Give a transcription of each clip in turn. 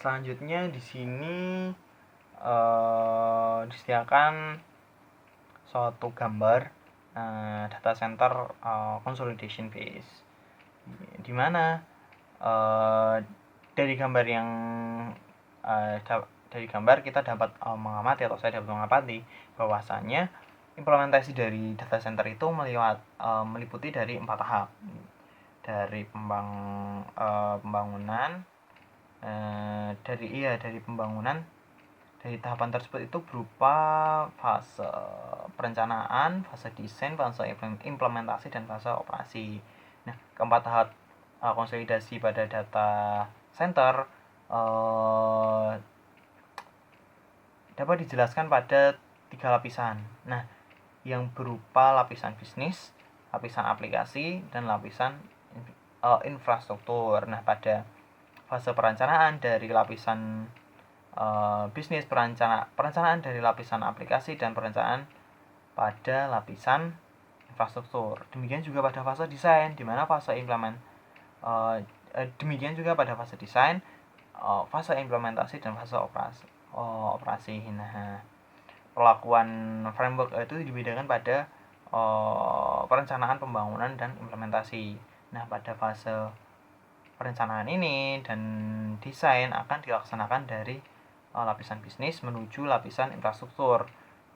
selanjutnya di sini disediakan suatu gambar data center consolidation base, di mana dari gambar yang dari gambar kita dapat mengamati, atau saya dapat mengamati bahwasanya implementasi dari data center itu meliputi dari 4 tahap, dari pembangunan. Dari pembangunan. Dari tahapan tersebut itu berupa fase perencanaan, fase desain, fase implementasi, dan fase operasi. Nah, keempat tahap konsolidasi pada data center dapat dijelaskan pada 3 lapisan. Nah, yang berupa lapisan bisnis, lapisan aplikasi, dan lapisan infrastruktur. Nah, pada fase perencanaan dari lapisan bisnis, perencanaan dari lapisan aplikasi, dan perencanaan pada lapisan infrastruktur. Demikian juga pada fase desain, di mana fase demikian juga pada fase desain, fase implementasi, dan fase operasi. Nah, perlakuan framework itu dibedakan pada perencanaan, pembangunan, dan implementasi. Nah, pada fase perencanaan ini dan desain akan dilaksanakan dari lapisan bisnis menuju lapisan infrastruktur,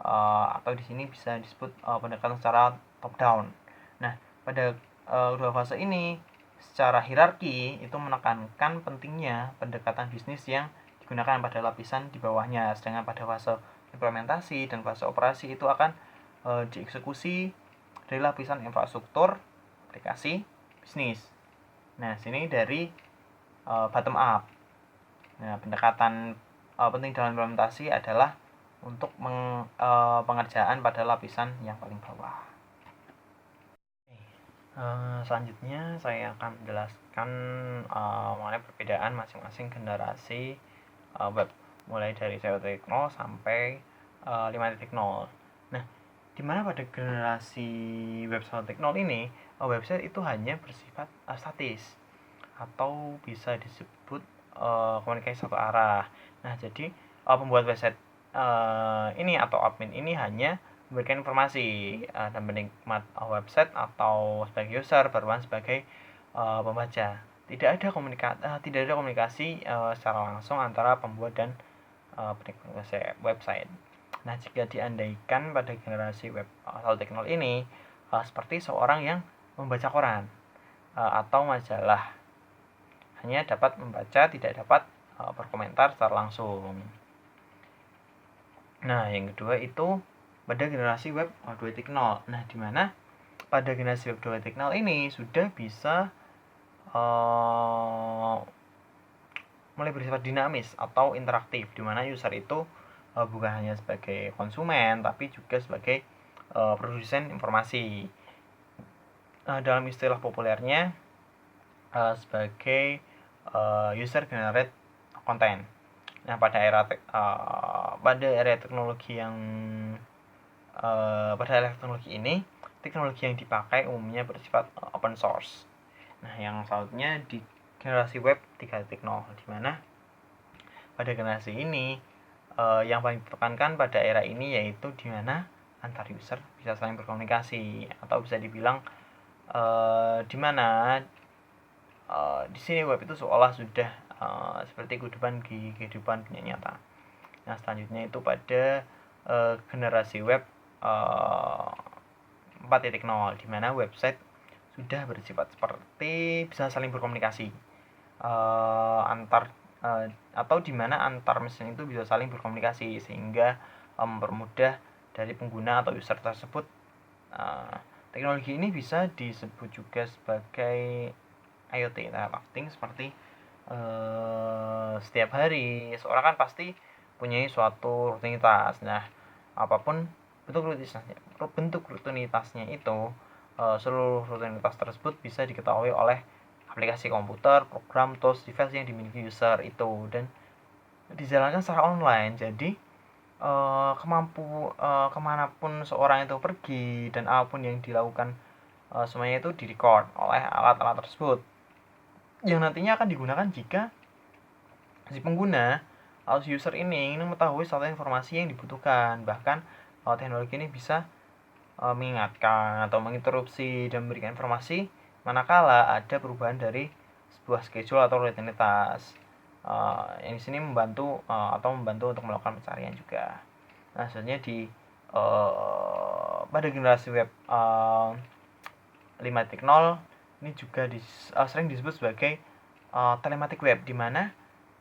atau di sini bisa disebut pendekatan secara top down. Nah, pada dua fase ini secara hierarki itu menekankan pentingnya pendekatan bisnis yang digunakan pada lapisan di bawahnya, sedangkan pada fase implementasi dan fase operasi itu akan dieksekusi dari lapisan infrastruktur, aplikasi, bisnis. Nah, sini dari bottom up. Nah, pendekatan penting dalam implementasi adalah untuk pengerjaan pada lapisan yang paling bawah. Selanjutnya saya akan menjelaskan mengenai perbedaan masing-masing generasi web, mulai dari 0.0 sampai 5.0. Nah, di mana pada generasi web 1.0 ini website itu hanya bersifat statis, atau bisa disebut komunikasi satu arah. Nah, jadi pembuat website ini atau admin ini hanya memberikan informasi, dan penikmat website atau sebagai user berperan sebagai pembaca. Tidak ada komunikasi secara langsung antara pembuat dan penikmat website. Nah, jika diandaikan pada generasi web 1.0 ini seperti seorang yang membaca koran atau majalah, hanya dapat membaca, tidak dapat berkomentar secara langsung. Nah, yang kedua itu pada generasi web 2.0. Nah, di mana pada generasi web 2.0 ini sudah bisa mulai bersifat dinamis atau interaktif, di mana user itu bukan hanya sebagai konsumen tapi juga sebagai produsen informasi. Dalam istilah populernya sebagai user generate content. Nah, pada era teknologi ini, teknologi yang dipakai umumnya bersifat open source. Nah, yang selanjutnya di generasi web 3.0, di mana pada generasi ini yang paling ditekankan pada era ini yaitu di mana antar user bisa saling berkomunikasi, atau bisa dibilang di mana di sini web itu seolah sudah seperti kehidupan dunia nyata. Nah, selanjutnya itu pada generasi web 4.0, di mana website sudah bersifat seperti bisa saling berkomunikasi atau di mana antar mesin itu bisa saling berkomunikasi, sehingga mempermudah dari pengguna atau user tersebut. Teknologi ini bisa disebut juga sebagai IoT, Internet of Things, seperti setiap hari seorang kan pasti punya suatu rutinitas. Nah, apapun bentuk rutinitasnya itu, seluruh rutinitas tersebut bisa diketahui oleh aplikasi komputer, program, tools, device yang dimiliki user itu, dan dijalankan secara online. Jadi kemanapun seorang itu pergi dan apapun yang dilakukan semuanya itu direcord oleh alat-alat tersebut, yang nantinya akan digunakan jika Si pengguna atau si user ini ingin mengetahui suatu informasi yang dibutuhkan. Bahkan teknologi ini bisa mengingatkan atau menginterupsi dan memberikan informasi manakala ada perubahan dari sebuah schedule atau rutinitas. Yang di sini membantu untuk melakukan pencarian juga. Nah, selanjutnya pada generasi web 5.0 ini juga sering disebut sebagai telematic web, di mana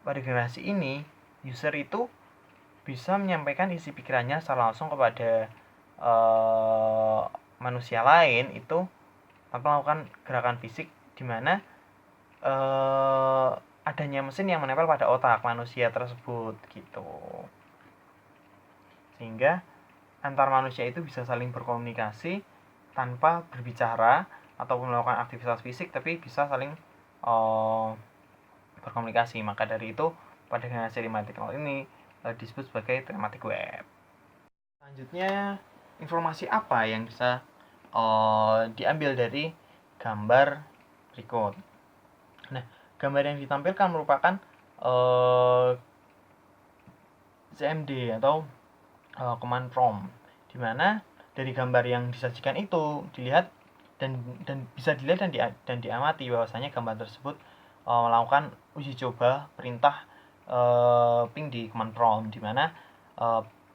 pada generasi ini user itu bisa menyampaikan isi pikirannya secara langsung kepada manusia lain itu tanpa melakukan gerakan fisik, di mana adanya mesin yang menempel pada otak manusia tersebut gitu, sehingga antar manusia itu bisa saling berkomunikasi tanpa berbicara ataupun melakukan aktivitas fisik, tapi bisa saling berkomunikasi. Maka dari itu pada generasi 5.0 ini disebut sebagai telematic web. Selanjutnya, informasi apa yang bisa diambil dari gambar berikut. Nah, gambar yang ditampilkan merupakan CMD atau command prompt, di mana dari gambar yang disajikan itu dilihat dan bisa dilihat dan diamati bahwasanya gambar tersebut melakukan uji coba perintah ping di command prompt, di mana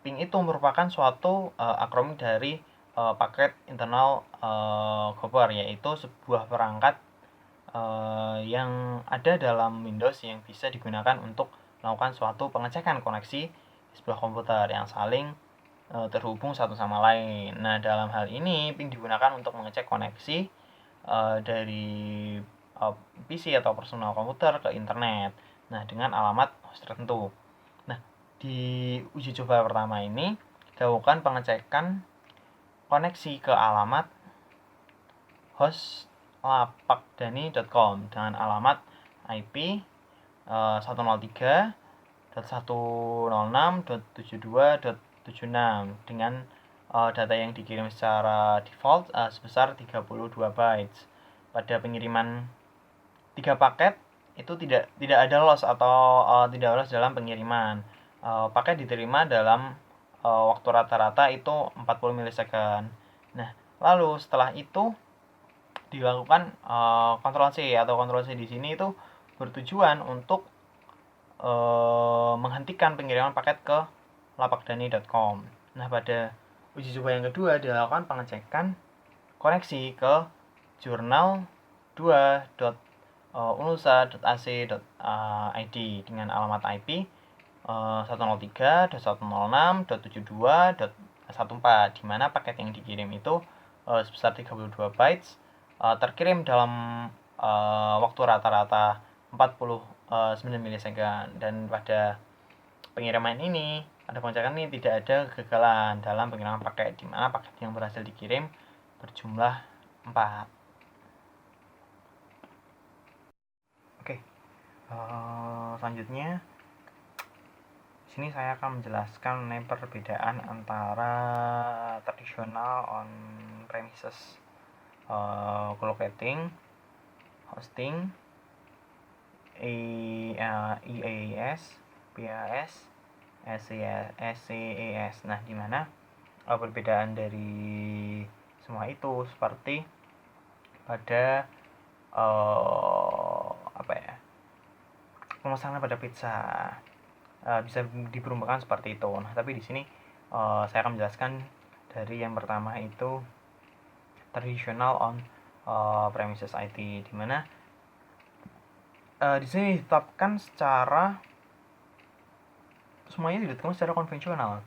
ping itu merupakan suatu akronim dari paket internal Gopher, yaitu sebuah perangkat yang ada dalam Windows yang bisa digunakan untuk melakukan suatu pengecekan koneksi sebuah komputer yang saling terhubung satu sama lain. Nah, dalam hal ini ping digunakan untuk mengecek koneksi dari PC atau personal komputer ke internet. Nah, dengan alamat host tertentu. Nah, di uji coba pertama ini dilakukan pengecekan koneksi ke alamat host lapakdani.com dengan alamat IP 103.106.72.76 dengan data yang dikirim secara default sebesar 32 bytes. Pada pengiriman 3 paket itu tidak ada loss atau tidak loss dalam pengiriman. Paket diterima dalam waktu rata-rata itu 40 milisecond. Nah, lalu setelah itu dilakukan Ctrl C atau Ctrl C di sini itu bertujuan untuk menghentikan pengiriman paket ke lapakdani.com. Nah, pada uji coba yang kedua dilakukan pengecekan koneksi ke jurnal 2.unlusa.ac.id dengan alamat IP 103.106.72.14, di mana paket yang dikirim itu sebesar 32 bytes terkirim dalam waktu rata-rata 49 milisecond, dan pada pengiriman ini pengecekan ini tidak ada kegagalan dalam pengiriman paket, di mana paket yang berhasil dikirim berjumlah 4. Oke, selanjutnya sini saya akan menjelaskan mengenai perbedaan antara tradisional on premises collocating, hosting, IaaS, PaaS, SaaS. Nah, di mana perbedaan dari semua itu seperti pada pemesanan pada pizza bisa diperumpakan seperti itu. Nah, tapi di sini saya akan menjelaskan dari yang pertama itu traditional on premises IT, di mana di sini ditetapkan semuanya ditetapkan secara konvensional,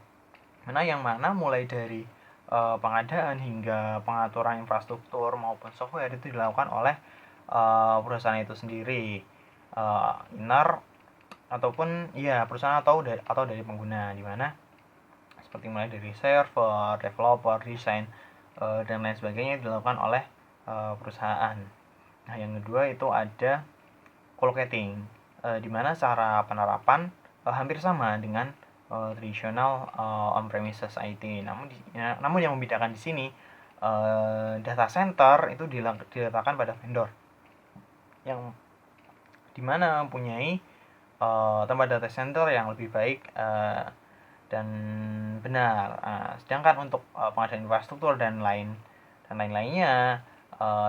mana mulai dari pengadaan hingga pengaturan infrastruktur maupun software itu dilakukan oleh perusahaan itu sendiri, inner ataupun perusahaan atau dari pengguna, di mana seperti mulai dari server, developer, desain dan lain sebagainya dilakukan oleh perusahaan. Nah, yang kedua itu ada collocating, di mana cara penerapan hampir sama dengan tradisional on-premises IT. Namun yang membedakan di sini data center itu diletakkan pada vendor yang dimana mempunyai tempat data center yang lebih baik dan benar. Sedangkan untuk pengadaan infrastruktur dan lain-lainnya,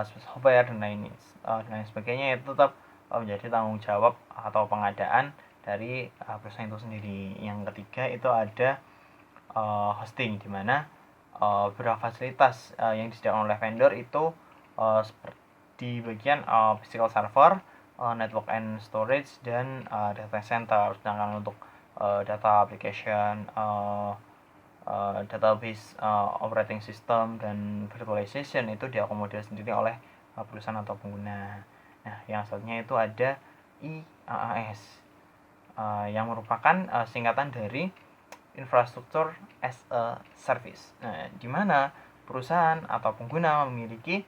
software dan lain sebagainya itu tetap menjadi tanggung jawab atau pengadaan dari perusahaan itu sendiri. Yang ketiga itu ada hosting, di mana beberapa fasilitas yang disediakan oleh vendor itu di bagian physical server, network and storage, dan data center. Sedangkan untuk data application, database, operating system, dan virtualization itu diakomodir sendiri oleh perusahaan atau pengguna. Nah, yang selanjutnya itu ada IaaS, yang merupakan singkatan dari Infrastructure as a Service. Nah, di mana perusahaan atau pengguna memiliki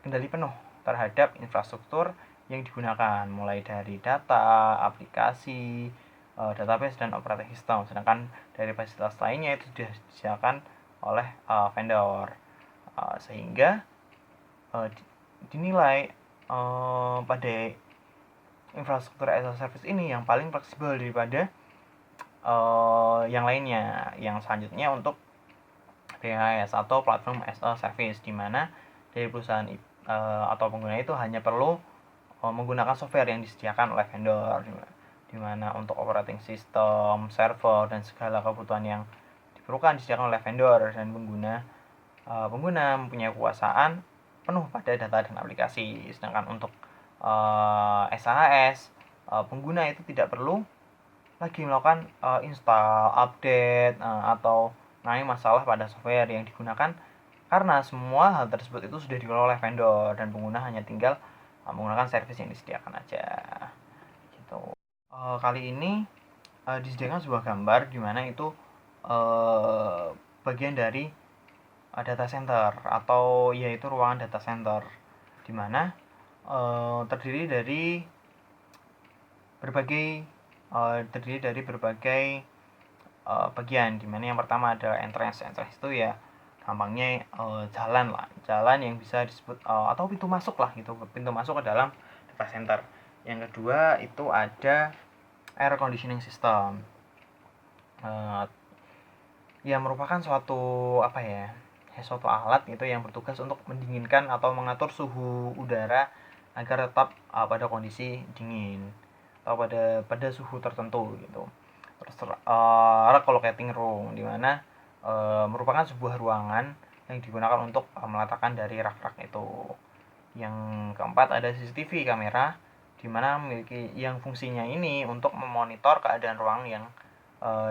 kendali penuh terhadap infrastruktur yang digunakan, mulai dari data, aplikasi, database, dan operating system. Sedangkan dari fasilitas lainnya itu sudah disediakan oleh vendor, sehingga dinilai pada infrastruktur as a service ini yang paling fleksibel daripada yang lainnya. Yang selanjutnya untuk PaaS atau platform as a service, di mana dari perusahaan atau pengguna itu hanya perlu menggunakan software yang disediakan oleh vendor, di mana untuk operating system, server, dan segala kebutuhan yang diperlukan disediakan oleh vendor, dan pengguna mempunyai kekuasaan penuh pada data dan aplikasi. Sedangkan untuk SaaS, pengguna itu tidak perlu lagi melakukan install, update, atau mengalami masalah pada software yang digunakan, karena semua hal tersebut itu sudah dikelola oleh vendor, dan pengguna hanya tinggal menggunakan service yang disediakan aja gitu. Kali ini disediakan sebuah gambar di mana itu bagian dari data center, atau yaitu ruangan data center, di mana terdiri dari berbagai bagian, dimana yang pertama ada entrance itu ya gampangnya jalan yang bisa disebut atau pintu masuk lah gitu, pintu masuk ke dalam data center. Yang kedua itu ada air conditioning system, yang merupakan suatu alat gitu yang bertugas untuk mendinginkan atau mengatur suhu udara agar tetap pada kondisi dingin atau pada suhu tertentu gitu. Terus recolocating room, di mana merupakan sebuah ruangan yang digunakan untuk meletakkan dari rak-rak itu. Yang keempat ada CCTV kamera, di mana memiliki yang fungsinya ini untuk memonitor keadaan ruang yang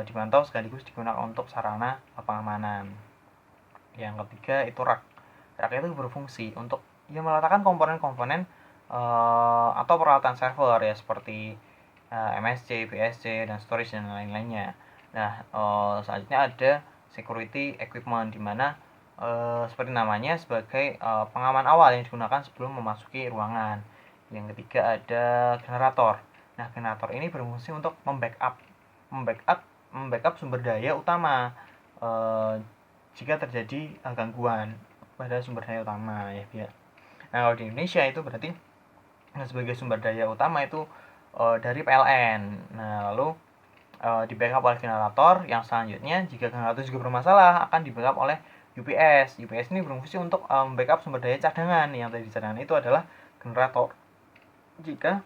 dipantau sekaligus digunakan untuk sarana pengamanan. Yang ketiga itu rak. Rak itu berfungsi untuk meletakkan komponen-komponen atau peralatan server ya, seperti MSC, BSC, dan storage dan lain-lainnya. Nah, selanjutnya ada security equipment, di mana seperti namanya sebagai pengaman awal yang digunakan sebelum memasuki ruangan. Yang ketiga ada generator. Nah, generator ini berfungsi untuk membackup sumber daya utama jika terjadi gangguan pada sumber daya utama ya. Nah, kalau di Indonesia itu berarti sebagai sumber daya utama itu dari PLN. Nah, lalu di backup oleh generator. Yang selanjutnya, jika generator juga bermasalah, akan di backup oleh UPS. UPS ini berfungsi untuk backup sumber daya cadangan. Yang tadi cadangan itu adalah generator. Jika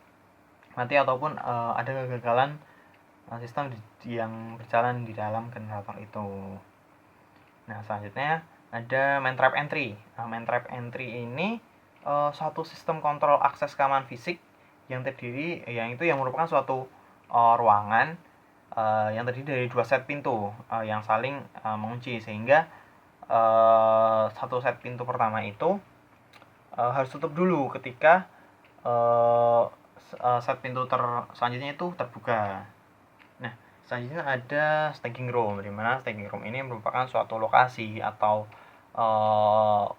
mati ataupun ada kegagalan sistem yang berjalan di dalam generator itu. Nah, selanjutnya ada main trap entry. Nah, main trap entry ini suatu sistem kontrol akses keamanan fisik yang merupakan suatu ruangan yang terdiri dari dua set pintu yang saling mengunci, sehingga satu set pintu pertama itu harus tutup dulu ketika set pintu selanjutnya itu terbuka. Nah, selanjutnya ada staging room, di mana staging room ini merupakan suatu lokasi atau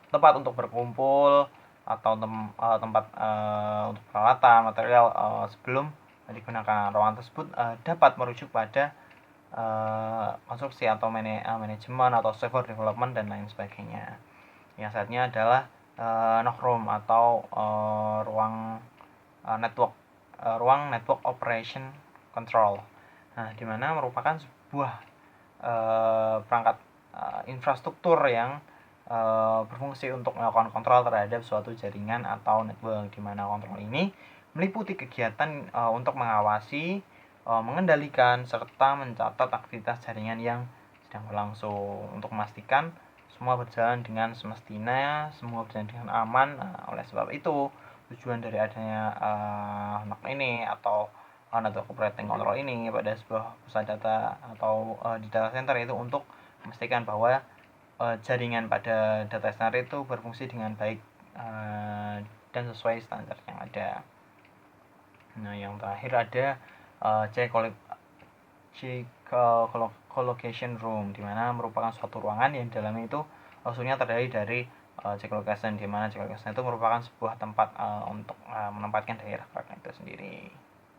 tempat untuk berkumpul atau tempat untuk peralatan material sebelum digunakan. Ruangan tersebut dapat merujuk pada konstruksi atau manajemen atau software development dan lain sebagainya. Yang selanjutnya adalah NOC room atau ruang network operation control. Nah, di mana merupakan sebuah perangkat infrastruktur yang berfungsi untuk melakukan kontrol terhadap suatu jaringan atau network, di mana kontrol ini meliputi kegiatan untuk mengawasi, mengendalikan, serta mencatat aktivitas jaringan yang sedang berlangsung untuk memastikan semua berjalan dengan semestinya, semua berjalan dengan aman. Nah, oleh sebab itu, tujuan dari adanya NOC ini atau network operating control ini pada sebuah pusat data atau di data center itu untuk memastikan bahwa jaringan pada data center itu berfungsi dengan baik dan sesuai standar yang ada. Nah, yang terakhir ada colocation room, di mana merupakan suatu ruangan yang dalamnya itu maksudnya terdiri dari check location, di mana check location itu merupakan sebuah tempat untuk menempatkan daerah itu sendiri.